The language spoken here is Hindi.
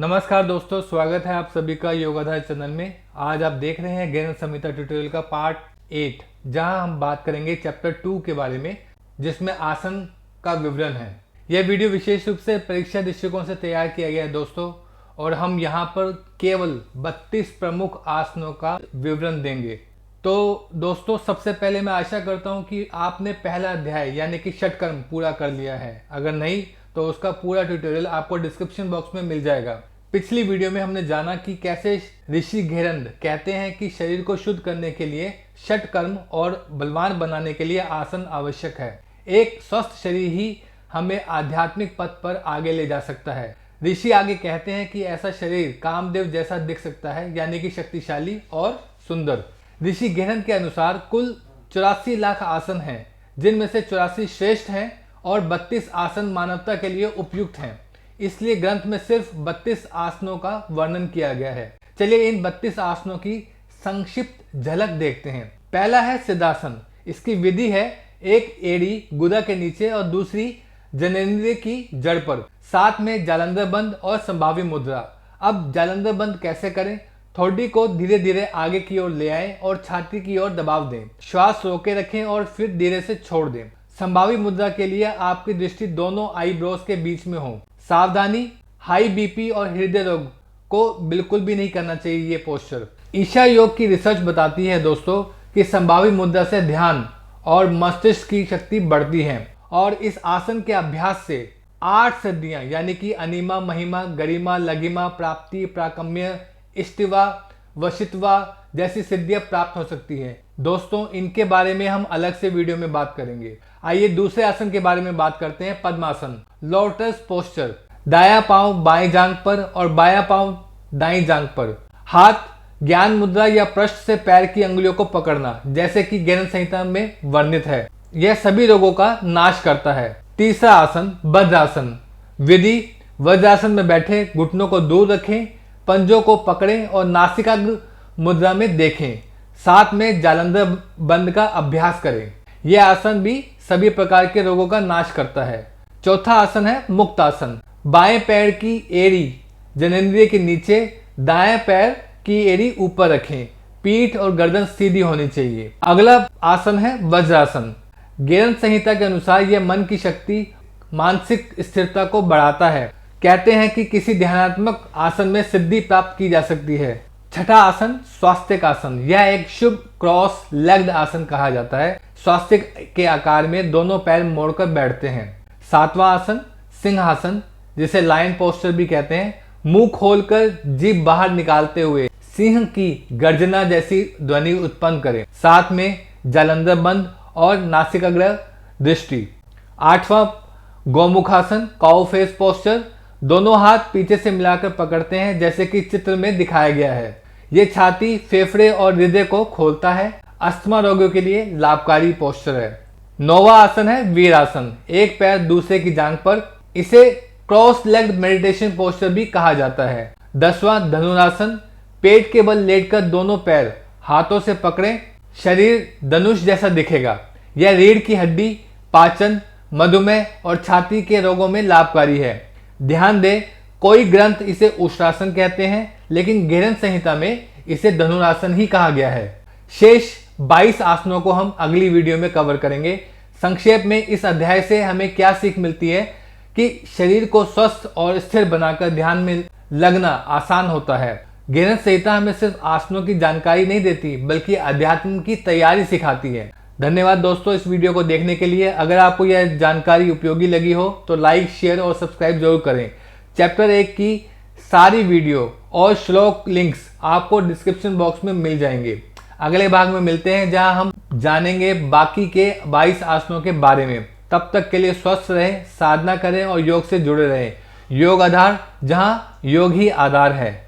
नमस्कार दोस्तों, स्वागत है आप सभी का योगाधार चैनल में। आज आप देख रहे हैं ज्ञान संहिता ट्यूटोरियल का पार्ट 8, जहां हम बात करेंगे चैप्टर 2 के बारे में, जिसमें आसन का विवरण है। यह वीडियो विशेष रूप से परीक्षा दृष्टिकोण से तैयार किया गया है दोस्तों, और हम यहां पर केवल 32 प्रमुख आसनों का विवरण देंगे। तो दोस्तों, सबसे पहले मैं आशा करता हूं कि आपने पहला अध्याय यानी कि षटकर्म पूरा कर लिया है। अगर नहीं तो उसका पूरा ट्यूटोरियल आपको डिस्क्रिप्शन बॉक्स में मिल जाएगा। पिछली वीडियो में हमने जाना कि कैसे ऋषि घेरंद कहते हैं कि शरीर को शुद्ध करने के लिए षटकर्म और बलवान बनाने के लिए आसन आवश्यक है। एक स्वस्थ शरीर ही हमें आध्यात्मिक पथ पर आगे ले जा सकता है। ऋषि आगे कहते हैं कि ऐसा शरीर कामदेव जैसा दिख सकता है, यानी कि शक्तिशाली और सुंदर। ऋषि घेरंद के अनुसार कुल 84 लाख आसन हैं, जिनमें से 84 श्रेष्ठ हैं और 32 आसन मानवता के लिए उपयुक्त हैं। इसलिए ग्रंथ में सिर्फ 32 आसनों का वर्णन किया गया है। चलिए इन 32 आसनों की संक्षिप्त झलक देखते हैं। पहला है सिद्धासन। इसकी विधि है एक एड़ी गुदा के नीचे और दूसरी जनेंद्रिय की जड़ पर, साथ में जालंधर बंद और संभावी मुद्रा। अब जालंधर बंद कैसे करें? ठोड़ी को धीरे धीरे आगे की ओर ले आएं और छाती की ओर दबाव दें। श्वास रोके रखें और फिर धीरे से छोड़ दें। संभावी मुद्रा के लिए आपकी दृष्टि दोनों आईब्रोज के बीच में हो। सावधानी, हाई बीपी और हृदय रोग को बिल्कुल भी नहीं करना चाहिए ये पोस्चर। ईशा योग की रिसर्च बताती है दोस्तों कि संभावी मुद्रा से ध्यान और मस्तिष्क की शक्ति बढ़ती है, और इस आसन के अभ्यास से 8 सिद्धियां यानी कि अनिमा, महिमा, गरिमा, लघिमा, प्राप्ति, प्राकम्य, इष्टिवा, वशित्वा जैसी सिद्धियां प्राप्त हो सकती है। दोस्तों, इनके बारे में हम अलग से वीडियो में बात करेंगे। आइए दूसरे आसन के बारे में बात करते हैं, पद्मासन, लोटस पोस्चर। दायां पांव बाएं जांघ पर और बायां पांव दाईं जांघ पर। हाथ ज्ञान मुद्रा या पृष्ठ से पैर की अंगुलियों को पकड़ना, जैसे कि ज्ञान संहिता में वर्णित है। यह सभी रोगों का नाश करता है। तीसरा आसन वज्रासन। विधि: वज्रासन में बैठे घुटनों को दूर रखें, पंजों को पकड़ें और नासिकाग्र मुद्रा में देखें। साथ में जालंधर बंद का अभ्यास करें। यह आसन भी सभी प्रकार के रोगों का नाश करता है। चौथा आसन है मुक्त आसन। बाएं पैर की एड़ी जनेंद्रिय के नीचे, दाएं पैर की एड़ी ऊपर रखें। पीठ और गर्दन सीधी होनी चाहिए। अगला आसन है वज्रासन। ज्ञान संहिता के अनुसार यह मन की शक्ति, मानसिक स्थिरता को बढ़ाता है। कहते हैं कि किसी ध्यानात्मक आसन में सिद्धि प्राप्त की जा सकती है। छठा आसन स्वास्तिक आसन। यह एक शुभ क्रॉस लेग्ड आसन कहा जाता है। स्वास्तिक के आकार में दोनों पैर मोड़कर बैठते हैं। सातवां आसन सिंहासन, जिसे लायन पोस्चर भी कहते हैं। मुंह खोलकर जीभ बाहर निकालते हुए सिंह की गर्जना जैसी ध्वनि उत्पन्न करें। साथ में जालंधर बंद और नासिकाग्र दृष्टि। आठवां गौमुखासन, काउ फेस पोस्चर। दोनों हाथ पीछे से मिलाकर पकड़ते हैं, जैसे कि चित्र में दिखाया गया है। ये छाती, फेफड़े और हृदय को खोलता है। अस्थमा रोगियों के लिए लाभकारी पोस्चर है। नौवां आसन है वीरासन। एक पैर दूसरे की जांघ पर। इसे क्रॉस लेग्ड मेडिटेशन पोस्चर भी कहा जाता है। 10वां धनुरासन। पेट के बल लेटकर दोनों पैर हाथों से पकड़ें। शरीर धनुष जैसा दिखेगा। यह रीढ़ की हड्डी, पाचन, मधुमेह और छाती के रोगों में लाभकारी है। ध्यान दें, कोई ग्रंथ इसे उष्ट्रासन कहते हैं, लेकिन ज्ञान संहिता में इसे धनुरासन ही कहा गया है। शेष 22 आसनों को हम अगली वीडियो में कवर करेंगे। संक्षेप में इस अध्याय से हमें क्या सीख मिलती है कि शरीर को स्वस्थ और स्थिर बनाकर ध्यान में लगना आसान होता है। ज्ञान संहिता हमें सिर्फ आसनों की जानकारी नहीं देती, बल्कि अध्यात्म की तैयारी सिखाती है। धन्यवाद दोस्तों इस वीडियो को देखने के लिए। अगर आपको यह जानकारी उपयोगी लगी हो तो लाइक, शेयर और सब्सक्राइब जरूर करें। चैप्टर 1 की सारी वीडियो और श्लोक लिंक्स आपको डिस्क्रिप्शन बॉक्स में मिल जाएंगे। अगले भाग में मिलते हैं, जहां हम जानेंगे बाकी के 22 आसनों के बारे में। तब तक के लिए स्वस्थ रहें, साधना करें और योग से जुड़े रहें। योग आधार, जहां योग ही आधार है।